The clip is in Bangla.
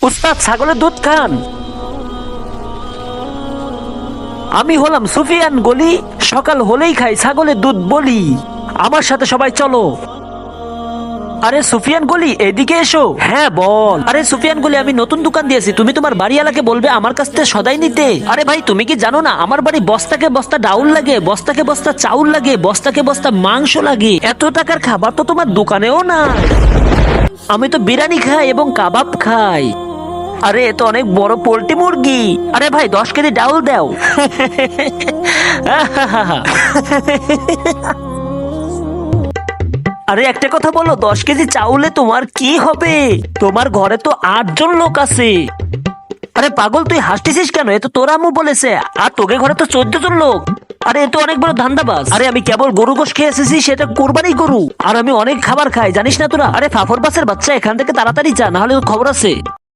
উস্তাদ ছাগলের দুধ খান। আমি হলাম সুফিয়ান গলি, সকাল হলেই খাই ছাগলের দুধ বলি। আমার সাথে সবাই চলো। আরে সুফিয়ান গলি এদিকে এসো। হ্যাঁ বল। আরে সুফিয়ান গলি আমি নতুন দোকান দিয়েছি, তুমি তোমার বাড়িওয়ালাকে বলবে আমার কাছ থেকে সদাই নিতে। আরে ভাই তুমি কি জানো না আমার বাড়ি বস্তাকে বস্তা ডাউল লাগে, বস্তাকে বস্তা চাউল লাগে, বস্তাকে বস্তা মাংস লাগে। এত টাকার খাবার তো তোমার দোকানেও না। আমি তো বিরিয়ানি খাই এবং কাবাব খাই। আরে এ তো অনেক বড় পোল্ট্রি মুরগি। আরে ভাই 10 কেজি ডাউল দাও। আরে একটা কথা বলো, 10 কেজি চাউলে তোমার কি হবে? তোমার ঘরে তো 8 জন লোক আছে। আরে পাগল তুই হাসতেছিস কেন? এ তো তোর আম্মু বলেছে। আর তোকে ঘরে তো 14 জন লোক। আরে এ তো অনেক বড় ধান্দাবাজ। আরে আমি কেবল গরু গোশ খেয়ে এসেছি, সেটা কোরবানি গরু। আর আমি অনেক খাবার খাই জানিস না তোরা? আরে ফাফর বাসের বাচ্চা এখান থেকে তাড়াতাড়ি যা, না হলে খবর আছে।